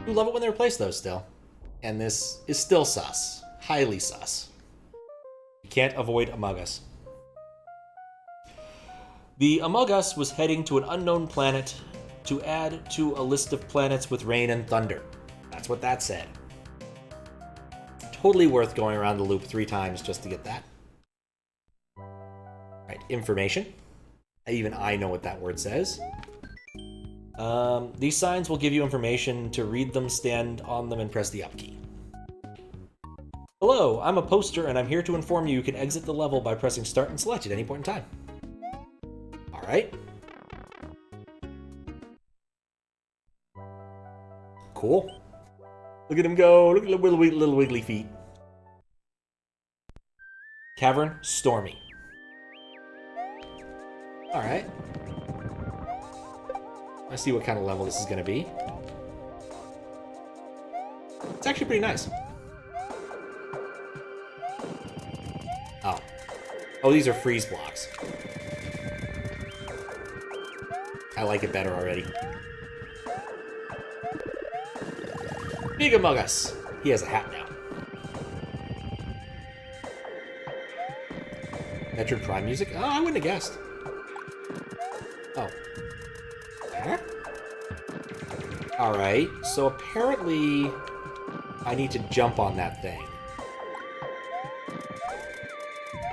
You love it when they replace those still. And this is still sus. Highly sus. You can't avoid Among Us. The Among Us was heading to an unknown planet to add to a list of planets with rain and thunder. That's what that said. Totally worth going around the loop 3 times just to get that. Alright, information. Even I know what that word says. These signs will give you information. To read them, stand on them and press the up key. Hello, I'm a poster and I'm here to inform you can exit the level by pressing start and select at any point in time. Alright. Cool. Look at him go. Look at the little wiggly feet. Cavern, stormy. Alright. Let's see what kind of level this is going to be. It's actually pretty nice. Oh. Oh, these are freeze blocks. I like it better already. Big Among Us. He has a hat now. Metroid Prime music? Oh, I wouldn't have guessed. Oh. Huh? Alright, so apparently I need to jump on that thing.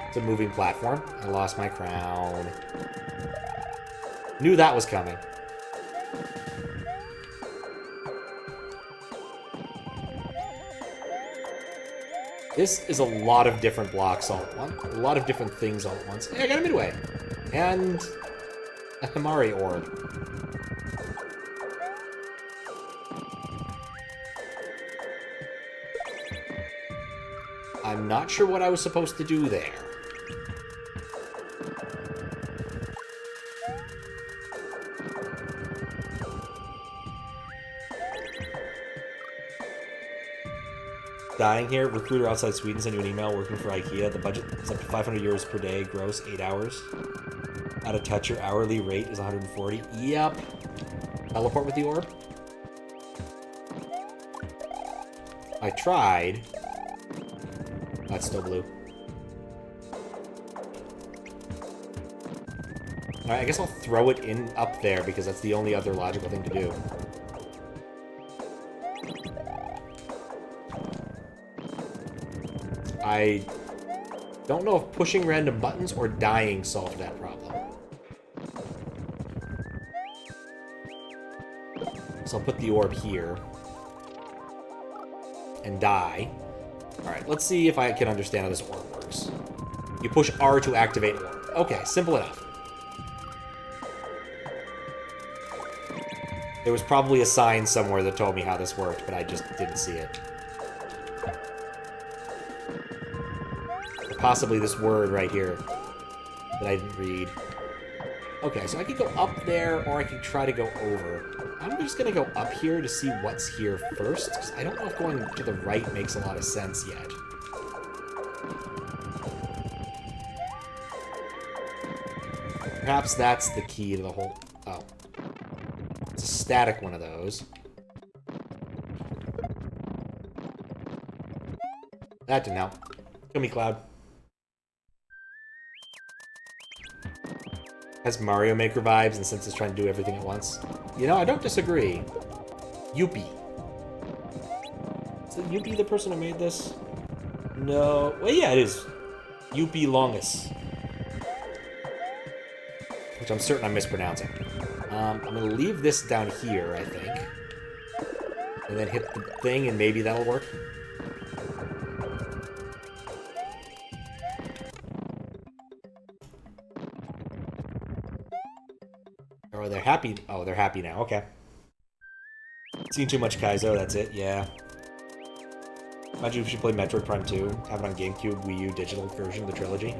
It's a moving platform. I lost my crown. Knew that was coming. This is a lot of different blocks all at once. A lot of different things all at once. Hey, I got a midway. And a Himari orb. I'm not sure what I was supposed to do there. Dying here, recruiter outside Sweden sent you an email working for IKEA. The budget is up to 500 euros per day, gross 8 hours. Out of touch, your hourly rate is 140. Yep. Teleport with the orb. I tried. That's still blue. Alright, I guess I'll throw it in up there because that's the only other logical thing to do. I don't know if pushing random buttons or dying solved that problem. So I'll put the orb here. And die. Alright, let's see if I can understand how this orb works. You push R to activate orb. Okay, simple enough. There was probably a sign somewhere that told me how this worked, but I just didn't see it. Or possibly this word right here that I didn't read. Okay, so I could go up there, or I could try to go over. I'm just gonna go up here to see what's here first, because I don't know if going to the right makes a lot of sense yet. Perhaps that's the key to the whole... Oh. It's a static one of those. That didn't help. Kill me, Cloud. Has Mario Maker vibes, and since it's trying to do everything at once. You know, I don't disagree. Yuppie. Is Yuppie the person who made this? No. Well, yeah, it is. Yupilongas. Which I'm certain I'm mispronouncing. I'm going to leave this down here, I think. And then hit the thing, and maybe that'll work. Or they're happy. Oh, they're happy now. Okay. Seen too much Kaizo, that's it. Yeah. Imagine if you play Metroid Prime 2. Have it on GameCube, Wii U, digital version of the trilogy.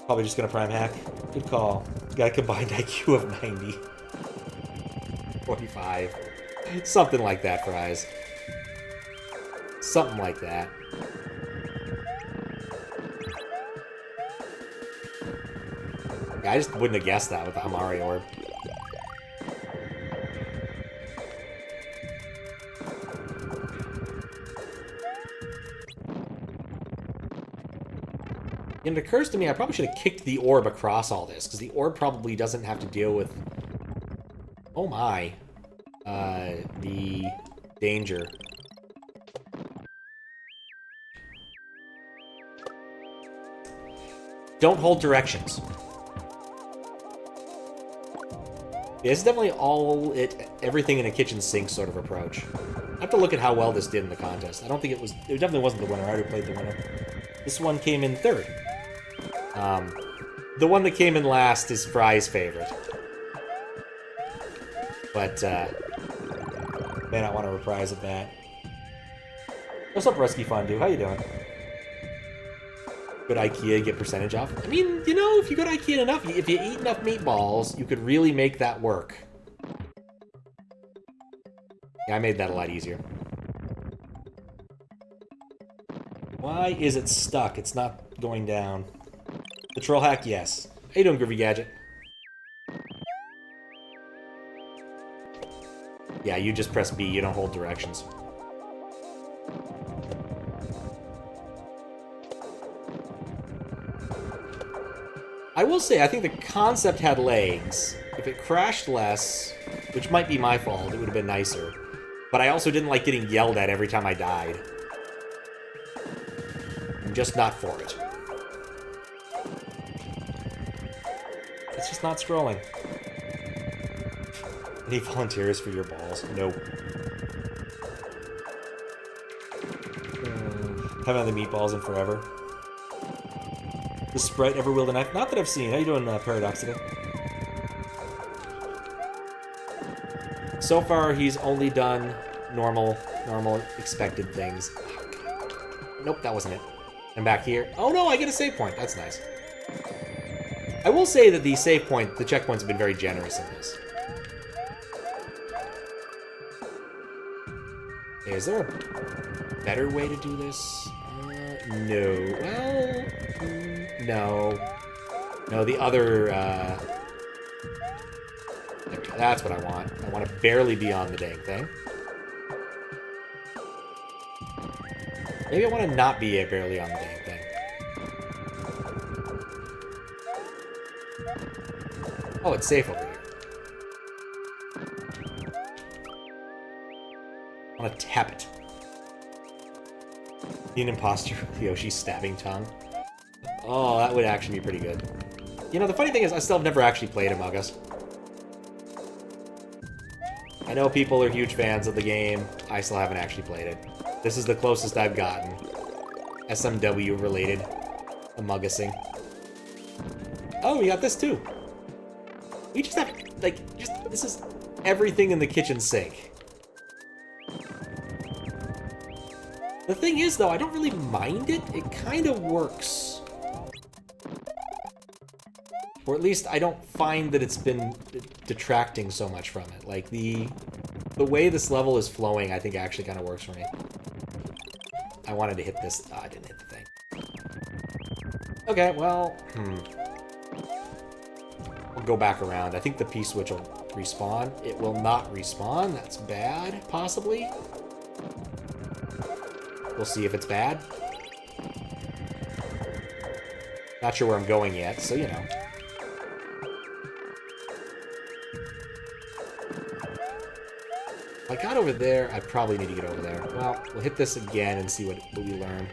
Probably just gonna Prime hack. Good call. Got a combined IQ of 90. 45. Something like that, Fries. Something like that. Yeah, I just wouldn't have guessed that with the Himari orb. And it occurs to me I probably should have kicked the orb across all this, because the orb probably doesn't have to deal with... Oh my. The danger. Don't hold directions. Yeah, this is definitely everything in a kitchen sink sort of approach. I have to look at how well this did in the contest. I don't think it definitely wasn't the winner. I already played the winner. This one came in third. The one that came in last is Fry's favorite. But, may not want to reprise of that. What's up, Rusky Fondue? How you doing? Go to IKEA, get percentage off. I mean, you know, if you go to IKEA enough, if you eat enough meatballs, you could really make that work. Yeah, I made that a lot easier. Why is it stuck? It's not going down. The troll hack, yes. How you doing, Groovy Gadget? Yeah, you just press B, you don't hold directions. I will say, I think the concept had legs. If it crashed less, which might be my fault, it would have been nicer. But I also didn't like getting yelled at every time I died. I'm just not for it. It's just not scrolling. Any volunteers for your balls? Nope. Haven't had the meatballs in forever. The Sprite ever wield a knife? Not that I've seen. How you doing, Paradox, today? So far, he's only done normal, expected things. Nope, that wasn't it. I'm back here. Oh no, I get a save point. That's nice. I will say that the checkpoints have been very generous in this. Okay, is there a better way to do this? No. Well, no. No, the other, that's what I want. I want to barely be on the dang thing. Maybe I want to not be barely on the dang thing. Oh, it's safe over here. I want to tap it. Be an imposter with Yoshi's stabbing tongue. Oh, that would actually be pretty good. You know, the funny thing is, I still have never actually played Among Us. I know people are huge fans of the game. I still haven't actually played it. This is the closest I've gotten. SMW-related Among Us-ing. Oh, we got this too. We just have, like, this is everything in the kitchen sink. The thing is, though, I don't really mind it. It kind of works. Or at least I don't find that it's been detracting so much from it. Like, the way this level is flowing, I think actually kind of works for me. I wanted to hit this. Oh, I didn't hit the thing. Okay, well, we'll go back around. I think the P-switch will respawn. It will not respawn. That's bad, possibly. We'll see if it's bad. Not sure where I'm going yet, so you know. If I got over there, I probably need to get over there. Well, we'll hit this again and see what we learn.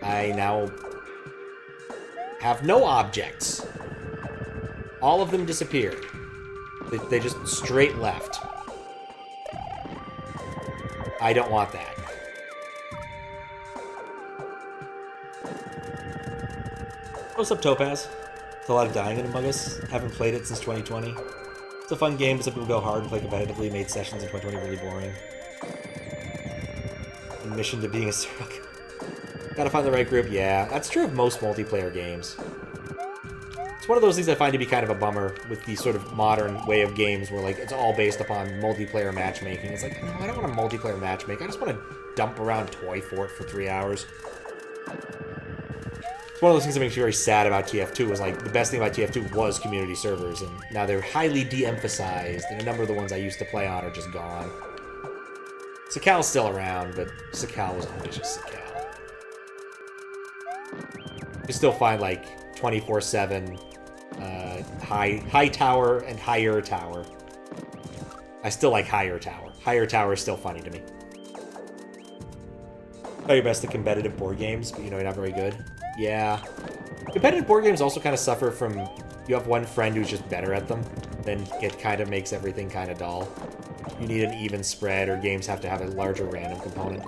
I now have no objects. All of them disappeared. They just straight left. I don't want that. What's up, Topaz? It's a lot of dying in Among Us. Haven't played it since 2020. It's a fun game, but some people go hard and play competitively. Made sessions in 2020 really boring. Admission to being a serial killer. Gotta find the right group. Yeah, that's true of most multiplayer games. It's one of those things I find to be kind of a bummer with the sort of modern way of games where, like, it's all based upon multiplayer matchmaking. It's like, no, I don't want to multiplayer matchmake. I just want to dump around Toy Fort for 3 hours. It's one of those things that makes me very sad about TF2, was like, the best thing about TF2 was community servers, and now they're highly de-emphasized, and a number of the ones I used to play on are just gone. Sakhal's still around, but Sakhal was always just Sakhal. You still find like 24/7 high tower and higher tower. I still like higher tower. Higher tower is still funny to me. Try your best at competitive board games, but you're not very good. Yeah. Competitive board games also kind of suffer from, you have one friend who's just better at them, then it kind of makes everything kind of dull. You need an even spread, or games have to have a larger random component.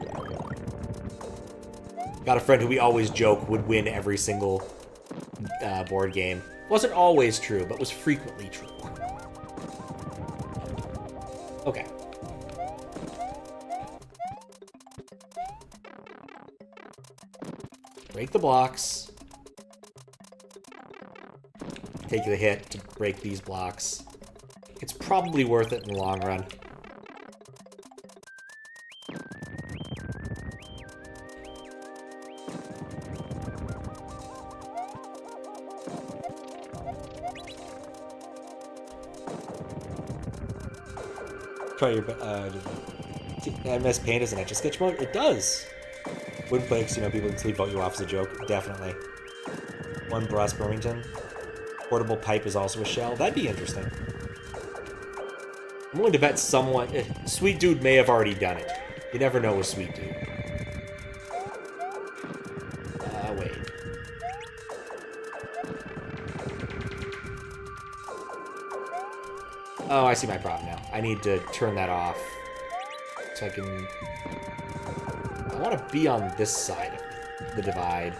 Got a friend who we always joke would win every single board game. Wasn't always true, but was frequently true. Okay. Break the blocks. Take the hit to break these blocks. It's probably worth it in the long run. Try your MS Paint as an Etch-a-Sketch mode? It does! Wouldn't play because, people can sleep vote you off as a joke. Definitely. One Brass Birmingham. Portable pipe is also a shell. That'd be interesting. I'm willing to bet someone... Sweet Dude may have already done it. You never know with Sweet Dude. Wait. Oh, I see my problem now. I need to turn that off. So I can... I want to be on this side of the divide.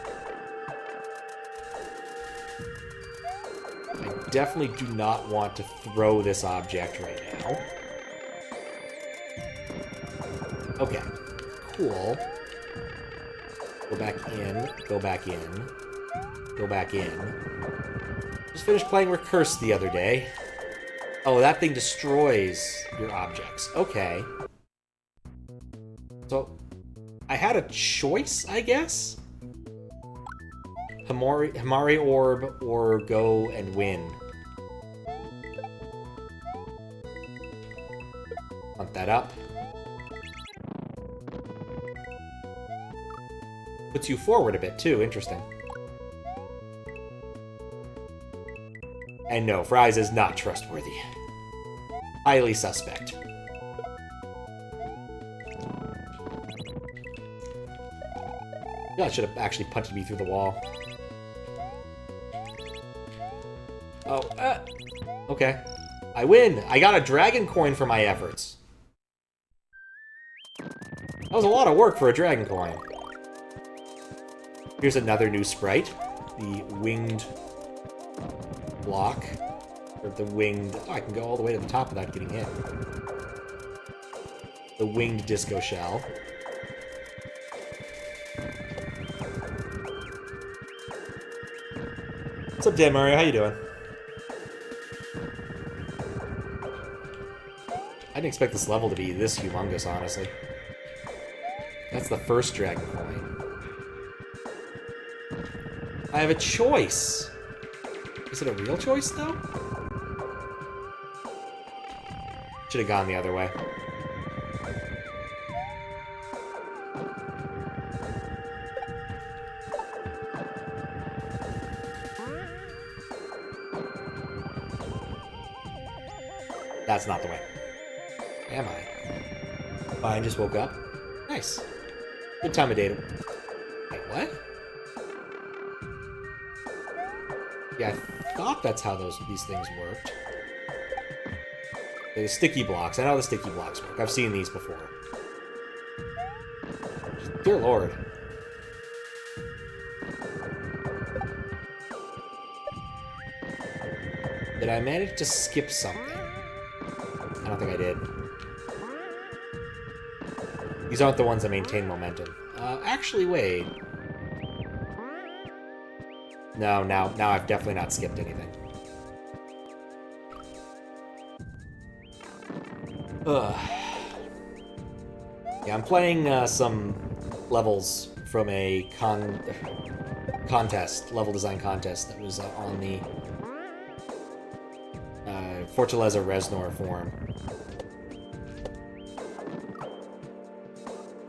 I definitely do not want to throw this object right now. Okay. Cool. Go back in. Go back in. Go back in. Just finished playing Recurse the other day. Oh, that thing destroys your objects. Okay. So, I had a choice, I guess? Hamari Orb or go and win. Hunt that up. Puts you forward a bit, too. Interesting. And no, Fries is not trustworthy. Highly suspect. Yeah, I should have actually punted me through the wall. Oh, okay. I win! I got a dragon coin for my efforts. That was a lot of work for a dragon coin. Here's another new sprite. The winged block. Or the winged... Oh, I can go all the way to the top without getting hit. The winged disco shell. What's up, Dan Mario? How you doing? I didn't expect this level to be this humongous, honestly. That's the first dragon coin. I have a choice. Is it a real choice, though? Should have gone the other way. That's not the way. Am I? Fine, just woke up. Nice. Good time of day to... Wait, what? Yeah, I thought that's how these things worked. The sticky blocks. I know how the sticky blocks work. I've seen these before. Dear Lord. Did I manage to skip something? I don't think I did. These aren't the ones that maintain momentum. Actually, wait. No, now I've definitely not skipped anything. Ugh. Yeah, I'm playing some levels from a contest, level design contest that was on the Fortaleza Reznor forum.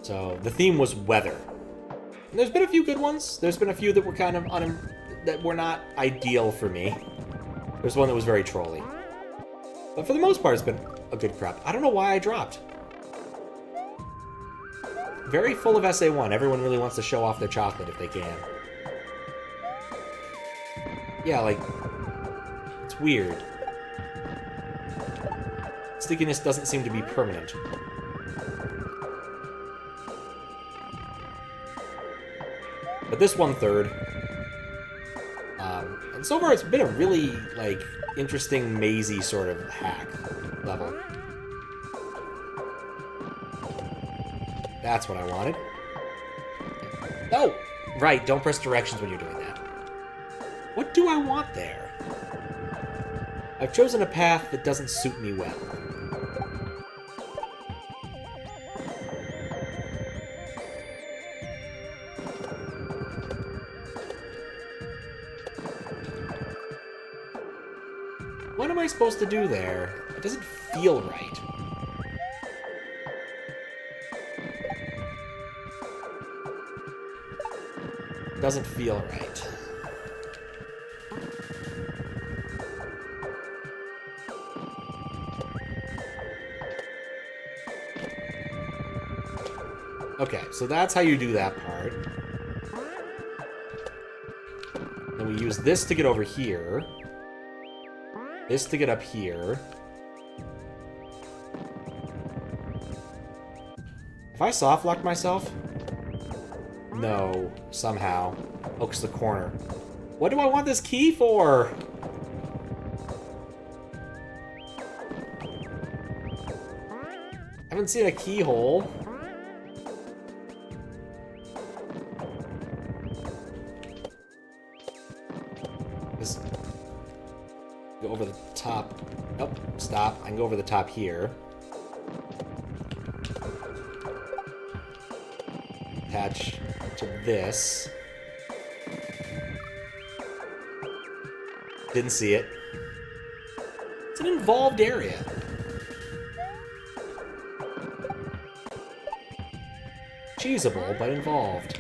So the theme was weather. And there's been a few good ones. There's been a few that were kind of that were not ideal for me. There's one that was very trolly. But for the most part, it's been a good crop. I don't know why I dropped. Very full of SA1. Everyone really wants to show off their chocolate if they can. Yeah, like, it's weird. Stickiness doesn't seem to be permanent. But this 1/3. And so far it's been a really, like, interesting, mazy sort of hack level. That's what I wanted. Oh! Right, don't press directions when you're doing that. What do I want there? I've chosen a path that doesn't suit me well. What am I supposed to do there? It doesn't feel right. Doesn't feel right. Okay, so that's how you do that part. Then we use this to get over here. This to get up here. If I soft lock myself? No, somehow. Oh, 'cause the corner. What do I want this key for? I haven't seen a keyhole. Just go over the top. Oh, stop. I can go over the top here. Attach to this. Didn't see it. It's an involved area. Cheesable, but involved.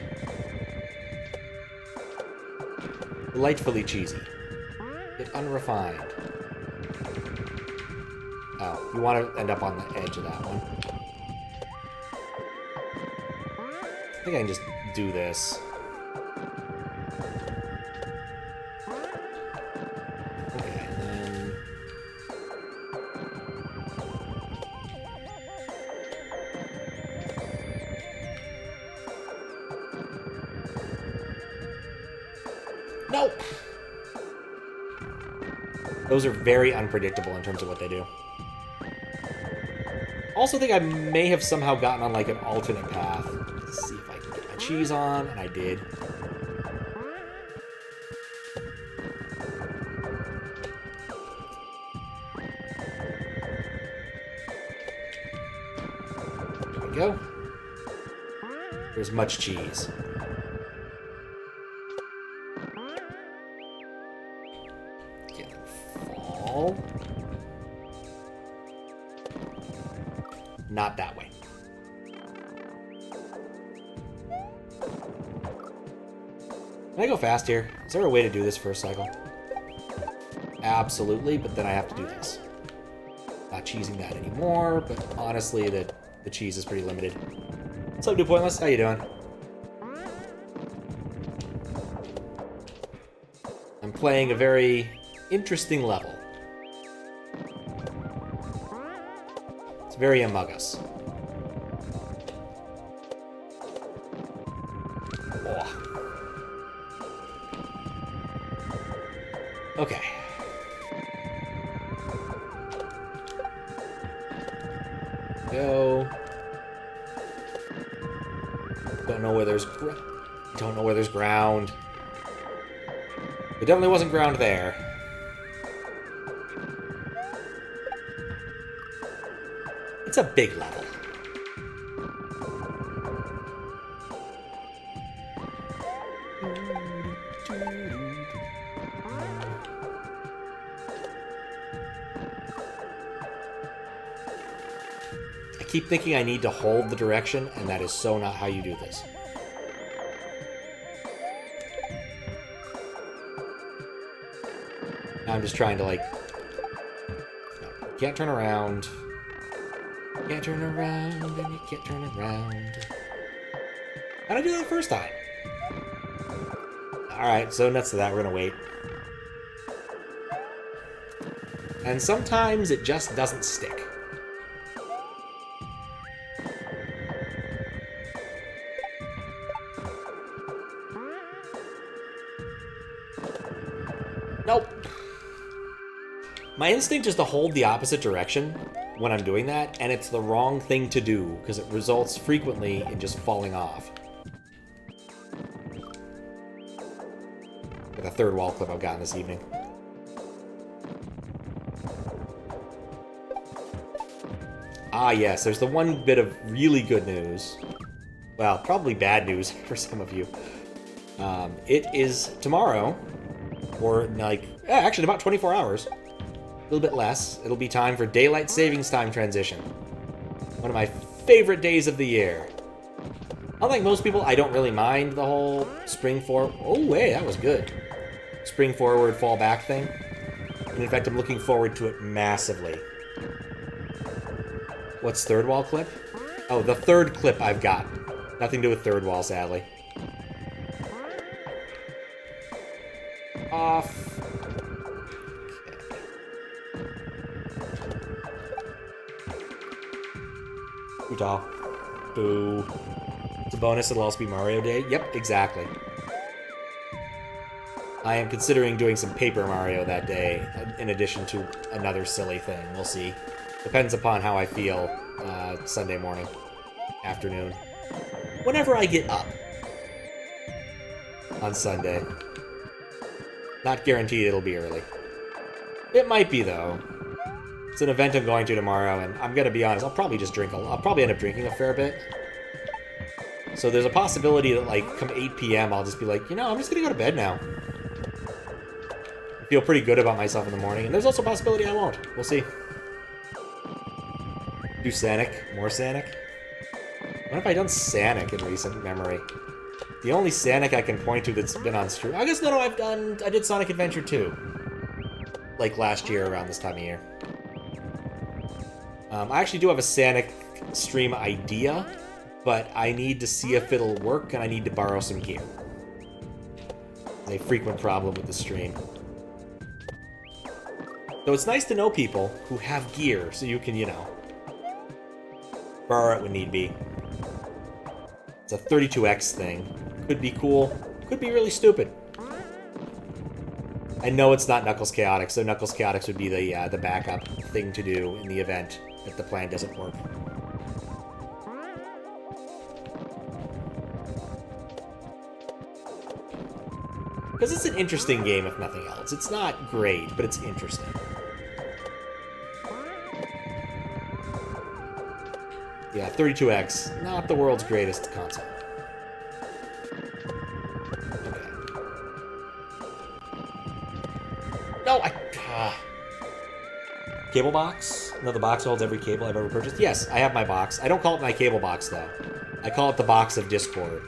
Delightfully cheesy. Yet unrefined. Oh, you want to end up on the edge of that one. I think I can just do this. Okay, and then... Nope! Those are very unpredictable in terms of what they do. Also think I may have somehow gotten on, like, an alternate path. Let's see if I can get my cheese on, and I did. There we go. There's much cheese. Okay, then fall. Not that way. Can I go fast here? Is there a way to do this first cycle? Absolutely, but then I have to do this. Not cheesing that anymore, but honestly, the cheese is pretty limited. What's up, New Pointless? How you doing? I'm playing a very interesting level. It's very Among Us. Oh. Okay. Go. Don't know where there's ground. There definitely wasn't ground there. It's a big level. I keep thinking I need to hold the direction, and that is so not how you do this. I'm just trying to, like... No, can't turn around. Can't turn around, and you can't turn around. How'd I do that the first time? Alright, so nuts to that, we're gonna wait. And sometimes it just doesn't stick. Nope. My instinct is to hold the opposite direction when I'm doing that, and it's the wrong thing to do, because it results frequently in just falling off. With a third wall clip I've gotten this evening. Ah, yes, there's the one bit of really good news. Well, probably bad news for some of you. It is tomorrow, or like, actually about 24 hours. A little bit less. It'll be time for Daylight Savings Time transition. One of my favorite days of the year. Unlike most people, I don't really mind the whole spring forward. Oh, hey, that was good. Spring forward, fall back thing. And in fact, I'm looking forward to it massively. What's third wall clip? Oh, the third clip I've got. Nothing to do with third wall, sadly. Off. Utah. Boo. It's a bonus, it'll also be Mario Day. Yep, exactly. I am considering doing some Paper Mario that day, in addition to another silly thing. We'll see. Depends upon how I feel Sunday morning, afternoon. Whenever I get up on Sunday. Not guaranteed it'll be early. It might be, though. It's an event I'm going to tomorrow, and I'm gonna be honest, I'll probably just drink I'll probably end up drinking a fair bit. So there's a possibility that, like, come 8 p.m. I'll just be like, you know, I'm just gonna go to bed now. I feel pretty good about myself in the morning, and there's also a possibility I won't. We'll see. Do Sanic. More Sanic? When have I done Sanic in recent memory? The only Sanic I can point to that's been on stream... I guess, no, I did Sonic Adventure 2. Like, last year around this time of year. I actually do have a Sanic stream idea, but I need to see if it'll work, and I need to borrow some gear. It's a frequent problem with the stream. So it's nice to know people who have gear, so you can, you know, borrow it when need be. It's a 32X thing. Could be cool. Could be really stupid. I know it's not Knuckles Chaotix, so Knuckles Chaotix would be the backup thing to do in the event that the plan doesn't work. Because it's an interesting game, if nothing else. It's not great, but it's interesting. Yeah, 32X, not the world's greatest console. Okay. No, Cable box? No, the box holds every cable I've ever purchased? Yes, I have my box. I don't call it my cable box, though. I call it the box of Discord.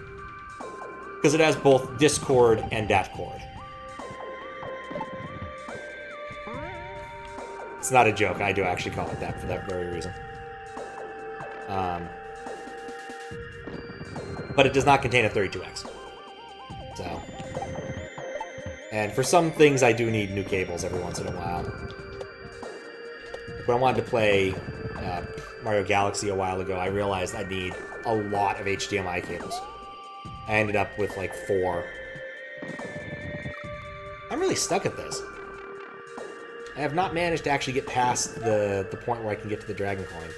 Because it has both Discord and Datcord. It's not a joke, I do actually call it that for that very reason. But it does not contain a 32X. So. And for some things, I do need new cables every once in a while. Like when I wanted to play Mario Galaxy a while ago, I realized I'd need a lot of HDMI cables. I ended up with like 4. I'm really stuck at this. I have not managed to actually get past the point where I can get to the Dragon Coin.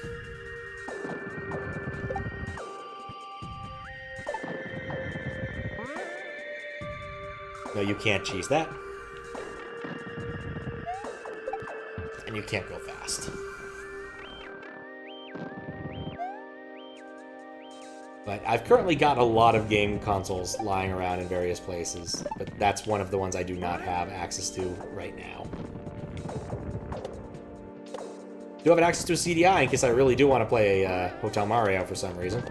No, you can't cheese that. And you can't go fast. But I've currently got a lot of game consoles lying around in various places, but that's one of the ones I do not have access to right now. Do have access to a CDI in case I really do want to play Hotel Mario for some reason.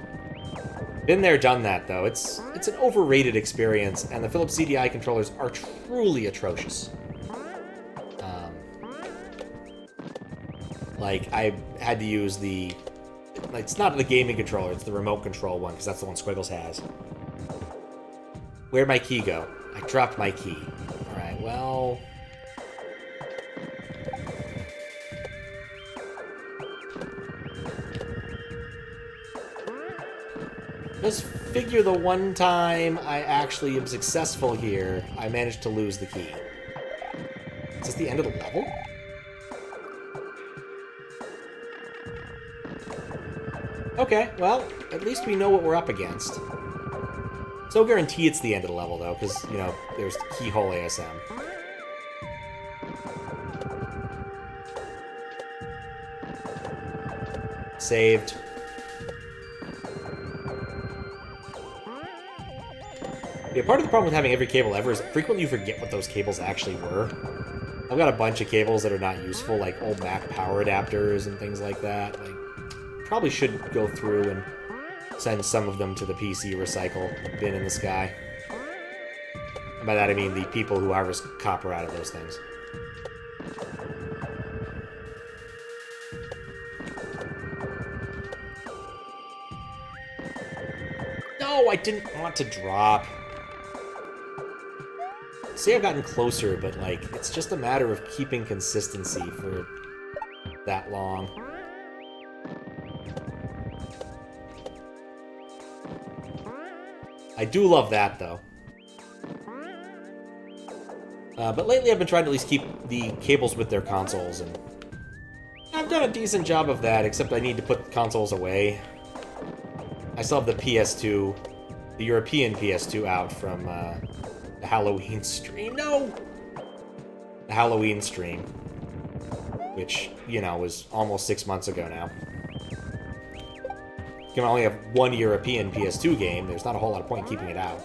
Been there, done that, though. It's an overrated experience, and the Philips CDI controllers are truly atrocious. Like, I had to use the... Like, it's not the gaming controller, it's the remote control one, because that's the one Squiggles has. Where'd my key go? I dropped my key. Alright, well... Just figure the one time I actually am successful here, I managed to lose the key. Is this the end of the level? Okay, well, at least we know what we're up against. So guarantee it's the end of the level, though, because, you know, there's keyhole ASM. Saved. Yeah, part of the problem with having every cable ever is frequently you forget what those cables actually were. I've got a bunch of cables that are not useful, like old Mac power adapters and things like that. Like, probably should go through and send some of them to the PC recycle bin in the sky. And by that I mean the people who harvest copper out of those things. No, I didn't want to drop. See, I've gotten closer, but, like, it's just a matter of keeping consistency for that long. I do love that, though. But lately I've been trying to at least keep the cables with their consoles, and I've done a decent job of that, except I need to put consoles away. I still have the PS2, the European PS2 out from, the Halloween stream. No! The Halloween stream. Which, you know, was almost 6 months ago now. You can only have one European PS2 game. There's not a whole lot of point in keeping it out.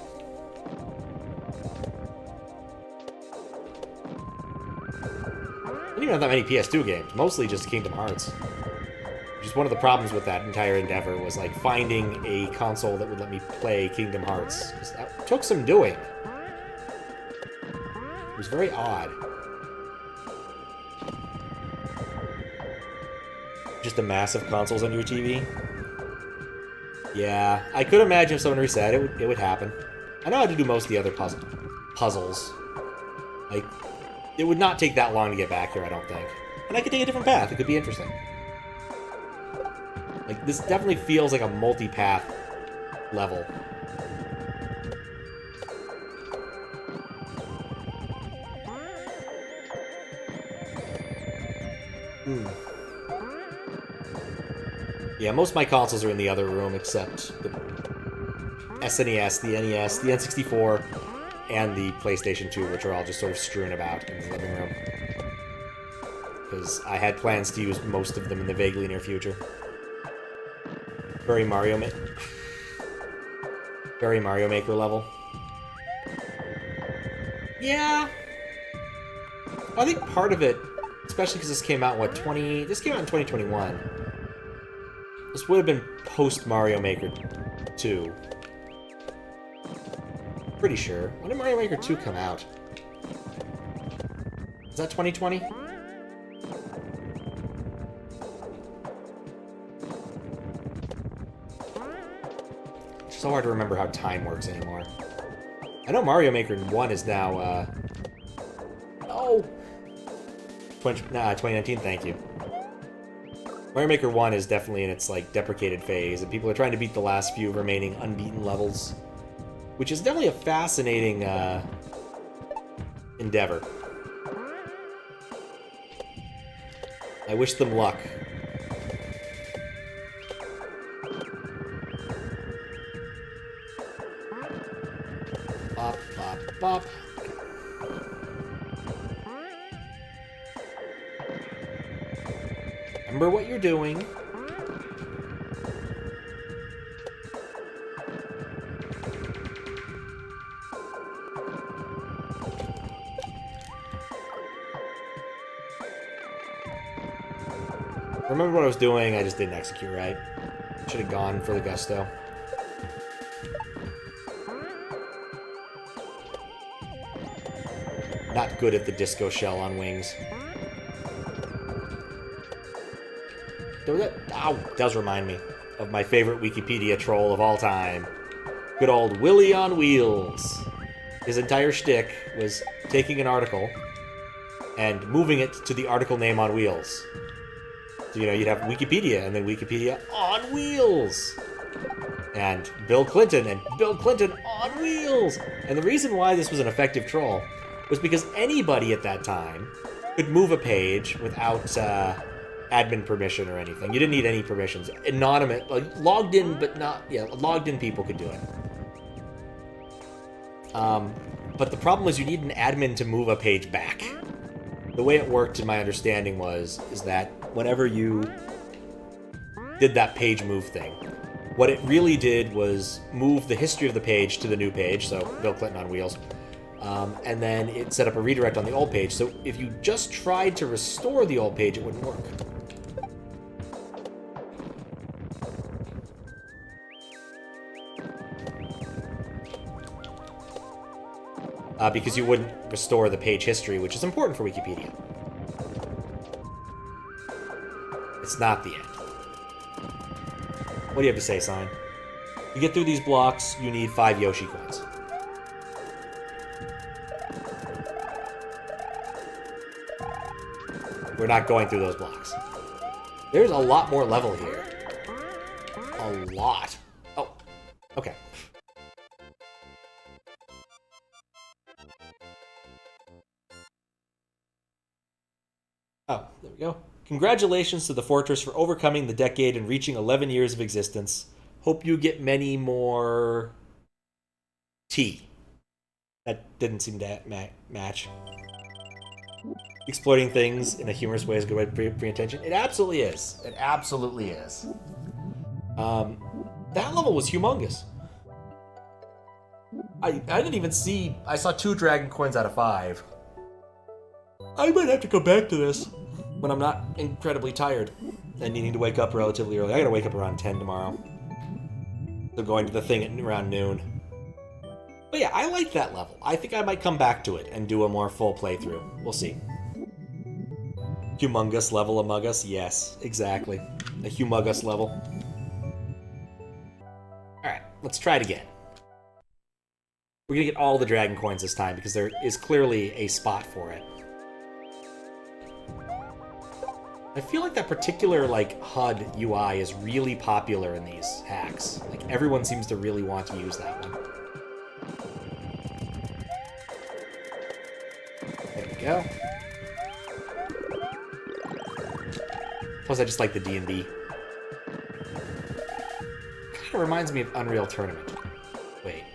I don't even have that many PS2 games. Mostly just Kingdom Hearts. Which is one of the problems with that entire endeavor, was, like, finding a console that would let me play Kingdom Hearts. 'Cause that took some doing. It was very odd. Just a massive consoles on your TV? Yeah, I could imagine if someone reset, it would happen. I know how to do most of the other puzzles. Like, it would not take that long to get back here, I don't think. And I could take a different path. It could be interesting. Like, this definitely feels like a multi-path level. Yeah, most of my consoles are in the other room, except the SNES, the NES, the N64, and the PlayStation 2, which are all just sort of strewn about in the living room. Because I had plans to use most of them in the vaguely near future. Very Mario Maker level. Yeah. I think part of it, especially because this came out, this came out in 2021. This would have been post Mario Maker 2. Pretty sure. When did Mario Maker 2 come out? Is that 2020? It's so hard to remember how time works anymore. I know Mario Maker 1 is now, Oh! 2019, thank you. Mario Maker 1 is definitely in its, like, deprecated phase, and people are trying to beat the last few remaining unbeaten levels. Which is definitely a fascinating, endeavor. I wish them luck. Bop, bop, bop. Remember what you're doing. Remember what I was doing, I just didn't execute right. Should have gone for the gusto. Not good at the disco shell on wings. does remind me of my favorite Wikipedia troll of all time. Good old Willy on Wheels. His entire shtick was taking an article and moving it to the article name on wheels. So, you know, you'd have Wikipedia and then Wikipedia on wheels. And Bill Clinton and Bill Clinton on wheels. And the reason why this was an effective troll was because anybody at that time could move a page without admin permission or anything. You didn't need any permissions. Anonymous, like logged in, but not, yeah, logged in people could do it. But the problem was you need an admin to move a page back. The way it worked, in my understanding, is that whenever you did that page move thing, what it really did was move the history of the page to the new page, so Bill Clinton on wheels, and then it set up a redirect on the old page, so if you just tried to restore the old page, it wouldn't work. Because you wouldn't restore the page history, which is important for Wikipedia. It's not the end. What do you have to say, Sign? To get through these blocks, you need 5 Yoshi coins. We're not going through those blocks. There's a lot more level here. A lot. Oh, okay. Oh, there we go. Congratulations to the Fortress for overcoming the decade and reaching 11 years of existence. Hope you get many more tea. That didn't seem to match. Exploiting things in a humorous way is a good way to bring attention. It absolutely is. It absolutely is. That level was humongous. I didn't even see... I saw 2 dragon coins out of 5. I might have to go back to this when I'm not incredibly tired and needing to wake up relatively early. I gotta wake up around 10 tomorrow. So going to the thing at around noon. But yeah, I like that level. I think I might come back to it and do a more full playthrough. We'll see. Humongous level among us? Yes, exactly. A humongous level. Alright, let's try it again. We're gonna get all the dragon coins this time because there is clearly a spot for it. I feel like that particular, like, HUD UI is really popular in these hacks. Like, everyone seems to really want to use that one. There we go. Plus, I just like the D&D. Kind of reminds me of Unreal Tournament. Wait.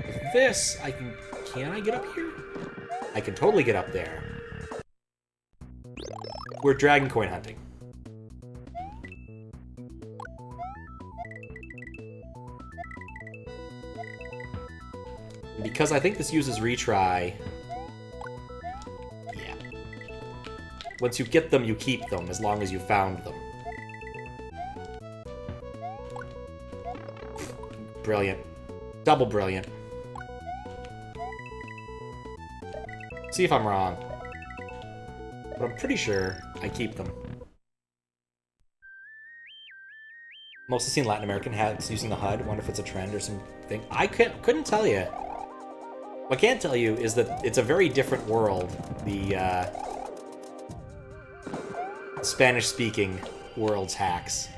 With this, I can... Can I get up here? I can totally get up there. We're dragon coin hunting. Because I think this uses retry. Yeah. Once you get them, you keep them, as long as you found them. Brilliant. Double brilliant. See if I'm wrong. But I'm pretty sure I keep them. Mostly seen Latin American hats using the HUD. Wonder if it's a trend or something. I couldn't tell you. What I can tell you is that it's a very different world. The Spanish-speaking world's hacks.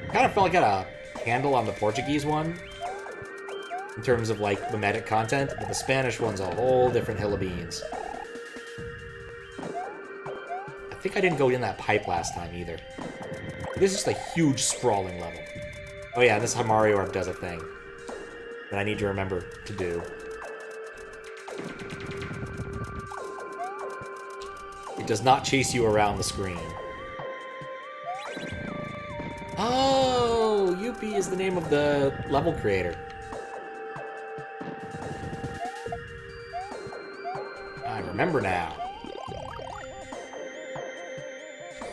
Kind of felt like I got a handle on the Portuguese one in terms of like mimetic content, but the Spanish one's a whole different hill of beans. I think I didn't go in that pipe last time either. This is just a huge sprawling level. Oh yeah, this Mario Orb does a thing that I need to remember to do. It does not chase you around the screen. Oh, Yuppie is the name of the level creator. I remember now.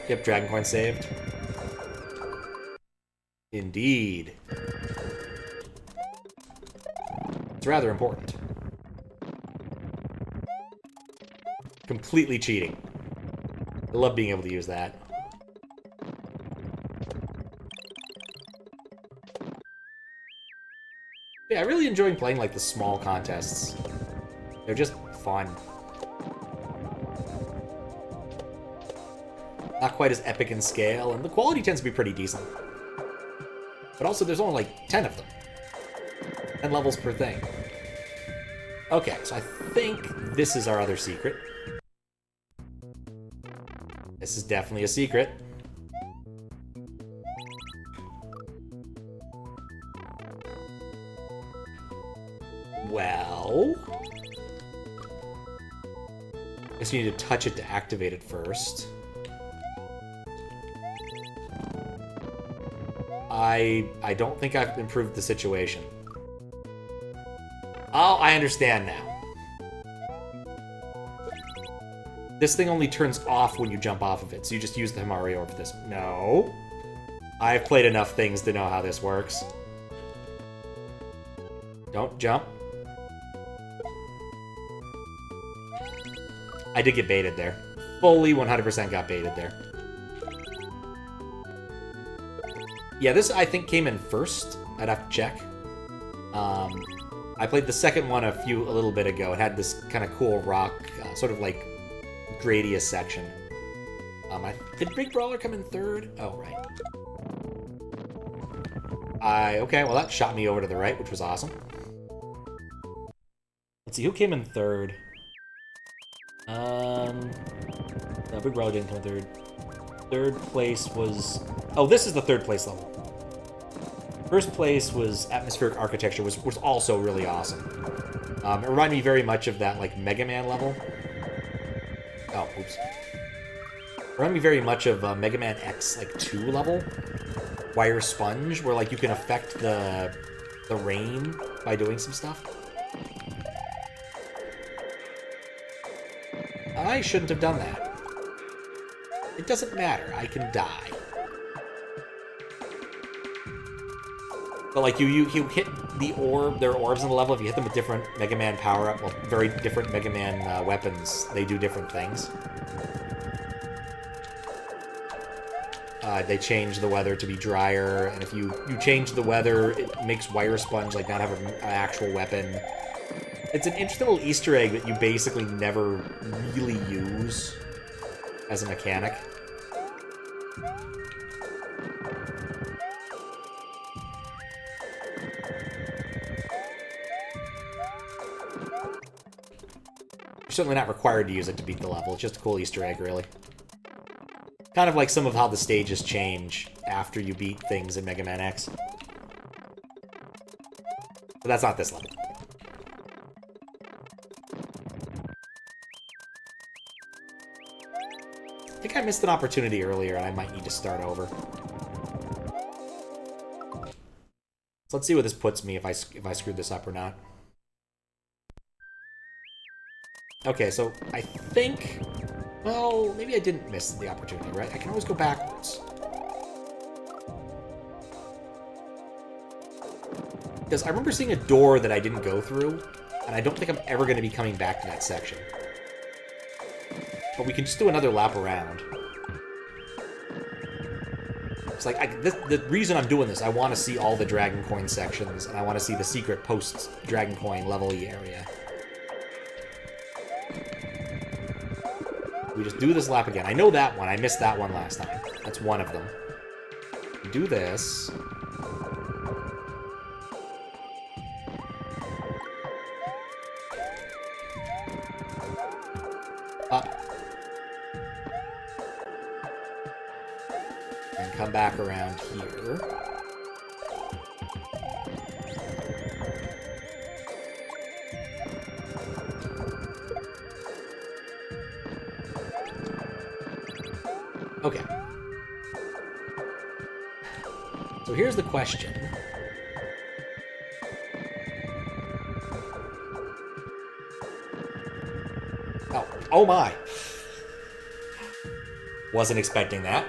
Yep, Dragon Coin saved. Indeed. It's rather important. Completely cheating. I love being able to use that. Yeah, I really enjoy playing, like, the small contests. They're just fun. Not quite as epic in scale, and the quality tends to be pretty decent. But also, there's only, like, 10 of them. 10 levels per thing. Okay, so I think this is our other secret. This is definitely a secret. Well... I guess you need to touch it to activate it first. I don't think I've improved the situation. Oh, I understand now. This thing only turns off when you jump off of it, so you just use the Himari Orb for this. No. I've played enough things to know how this works. Don't jump. I did get baited there. Fully 100% got baited there. Yeah, this, I think, came in first. I'd have to check. I played the second one a little bit ago. It had this kind of cool rock, sort of like Gradius section. Did Big Brawler come in third? Oh, right. Okay, well, that shot me over to the right, which was awesome. Let's see, who came in third? No, Big Brawler didn't come in third. Third place was... Oh, this is the third place level. First place was Atmospheric Architecture, was also really awesome. It reminded me very much of that, like, Mega Man level. Oh, oops. It reminded me very much of Mega Man X, like, 2 level. Wire Sponge, where, like, you can affect the rain by doing some stuff. I shouldn't have done that. It doesn't matter. I can die. But, like, you hit the orb, there are orbs in the level. If you hit them with different Mega Man power-up, well, very different Mega Man weapons, they do different things. They change the weather to be drier, and if you change the weather, it makes Wire Sponge, like, not have an actual weapon. It's an interesting little Easter egg that you basically never really use as a mechanic. You're certainly not required to use it to beat the level. It's just a cool Easter egg, really. Kind of like some of how the stages change after you beat things in Mega Man X. But that's not this level. I think I missed an opportunity earlier, and I might need to start over. So let's see where this puts me if I screwed this up or not. Okay, so I think... Well, maybe I didn't miss the opportunity, right? I can always go backwards. Because I remember seeing a door that I didn't go through, and I don't think I'm ever going to be coming back to that section. But we can just do another lap around. It's like, the reason I'm doing this, I want to see all the Dragon Coin sections, and I want to see the secret post-Dragon Coin level-y area. We just do this lap again. I know that one. I missed that one last time. That's one of them. We do this. Up. And come back around here. Okay. So here's the question. Oh my. Wasn't expecting that.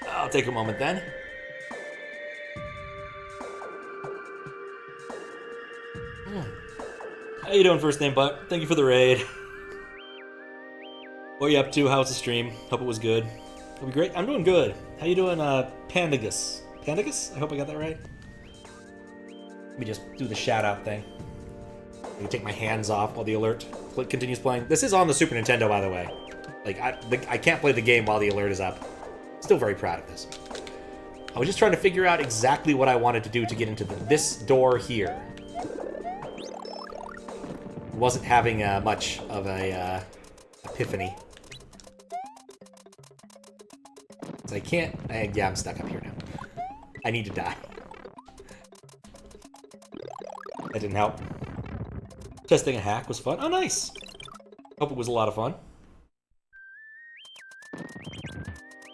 I'll take a moment then. How you doing, First Name Butt? Thank you for the raid. What are you up to? How was the stream? Hope it was good. It'll be great. I'm doing good. How you doing, Pandagus? Pandagus? I hope I got that right. Let me just do the shout-out thing. I can take my hands off while the alert continues playing. This is on the Super Nintendo, by the way. Like, I can't play the game while the alert is up. Still very proud of this. I was just trying to figure out exactly what I wanted to do to get into this door here. Wasn't having much of a epiphany. So I can't... yeah, I'm stuck up here now. I need to die. That didn't help. Testing a hack was fun. Oh, nice! Hope it was a lot of fun.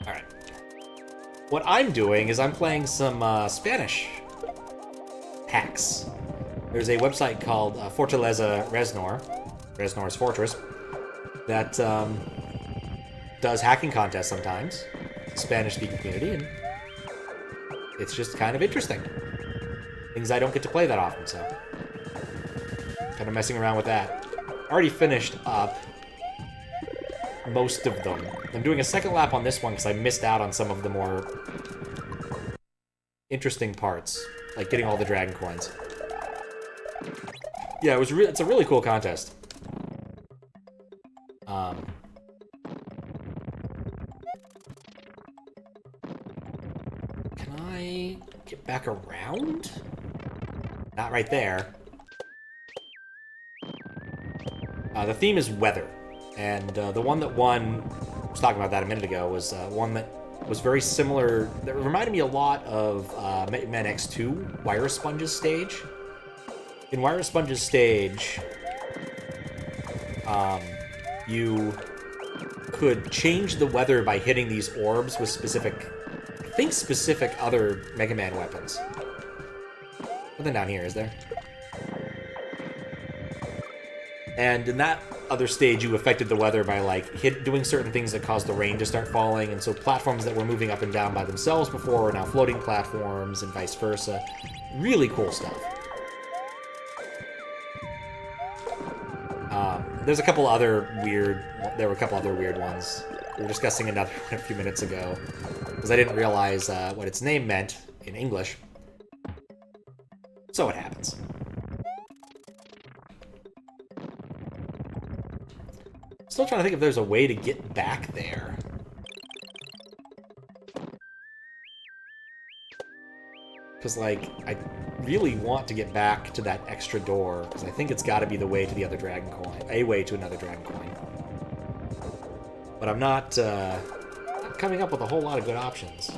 Alright. What I'm doing is I'm playing some Spanish hacks. There's a website called Fortaleza Reznor, Reznor's Fortress, that does hacking contests sometimes. Spanish-speaking community, and it's just kind of interesting. Things I don't get to play that often, so kind of messing around with that. Already finished up most of them. I'm doing a second lap on this one because I missed out on some of the more interesting parts, like getting all the dragon coins. Yeah, it's a really cool contest. Can I get back around? Not right there. The theme is weather, and the one that won, I was talking about that a minute ago, was one that was very similar, that reminded me a lot of Mega Man X2, Wire Sponge's stage. In Wire Sponge's stage, you could change the weather by hitting these orbs with specific, I think specific other Mega Man weapons. Nothing down here, is there? And in that other stage, you affected the weather by, like, doing certain things that caused the rain to start falling, and so platforms that were moving up and down by themselves before are now floating platforms, and vice versa. Really cool stuff. There's a couple other weird... There were a couple other weird ones. We were discussing another one a few minutes ago, because I didn't realize what its name meant in English. So it happens. Still trying to think if there's a way to get back there. Because, like, I really want to get back to that extra door, because I think it's got to be the way to the other dragon coin. A way to another dragon coin. But I'm not coming up with a whole lot of good options.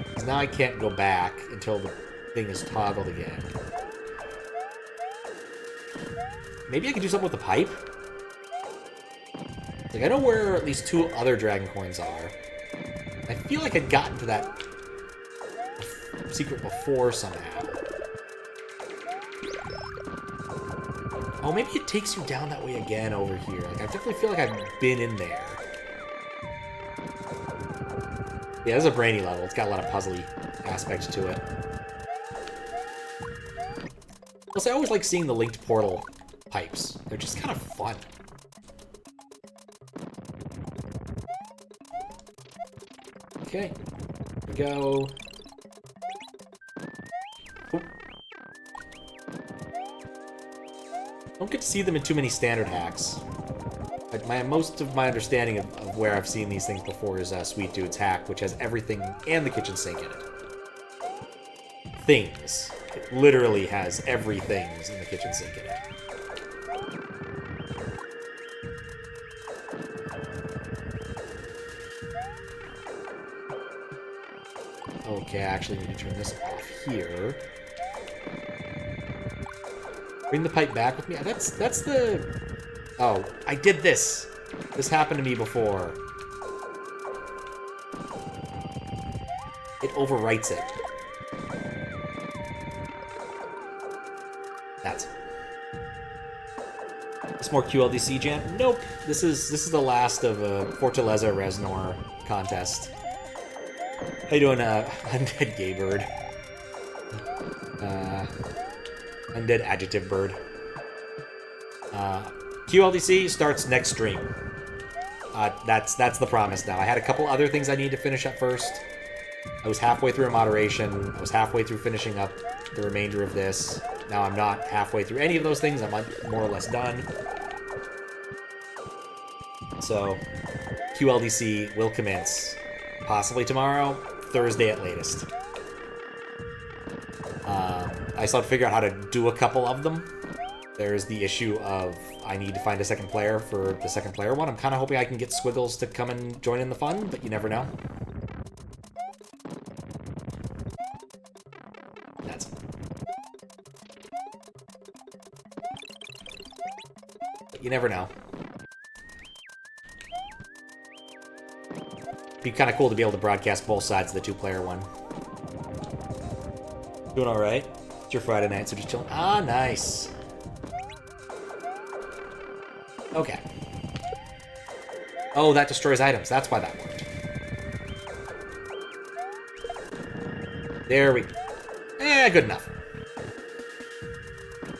Because now I can't go back until the thing is toggled again. Maybe I could do something with the pipe? Like, I know where at least 2 other dragon coins are. I feel like I'd gotten to that secret before somehow. Oh, maybe it takes you down that way again over here. Like, I definitely feel like I've been in there. Yeah, this is a brainy level. It's got a lot of puzzly aspects to it. Plus, I always like seeing the linked portal pipes. They're just kind of fun. Okay. Here we go. Oop. Don't get to see them in too many standard hacks. Like most of my understanding of where I've seen these things before is Sweet Dude's hack, which has everything and the kitchen sink in it. Things. It literally has everything in the kitchen sink in it. Okay, I actually need to turn this off here. Bring the pipe back with me. That's the... Oh, I did this. This happened to me before. It overwrites it. That's it. This more QLDC jam? Nope. This is the last of a Fortaleza Reznor contest. How you doing, Undead Gay Bird? Undead Adjective Bird. QLDC starts next stream. That's the promise now. I had a couple other things I need to finish up first. I was halfway through a moderation. I was halfway through finishing up the remainder of this. Now I'm not halfway through any of those things. I'm more or less done. So, QLDC will commence. Possibly tomorrow, Thursday at latest. I still have to figure out how to do a couple of them. There's the issue of I need to find a second player for the second player one. I'm kind of hoping I can get Squiggles to come and join in the fun, but you never know. That's it. But you never know. Be kind of cool to be able to broadcast both sides of the two-player one. Doing all right? It's your Friday night, so just chilling. Ah, nice. Okay. Oh, that destroys items. That's why that worked. There we go. Good enough.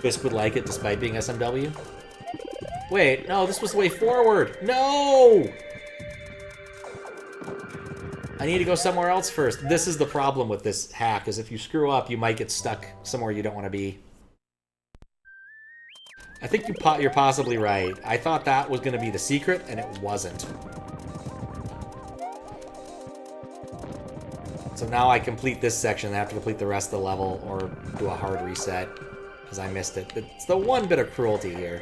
Fisk would like it despite being SMW. Wait, no, this was the way forward. No! I need to go somewhere else first. This is the problem with this hack, is if you screw up, you might get stuck somewhere you don't want to be. I think you're possibly right. I thought that was going to be the secret, and it wasn't. So now I complete this section, and I have to complete the rest of the level, or do a hard reset, because I missed it. It's the one bit of cruelty here.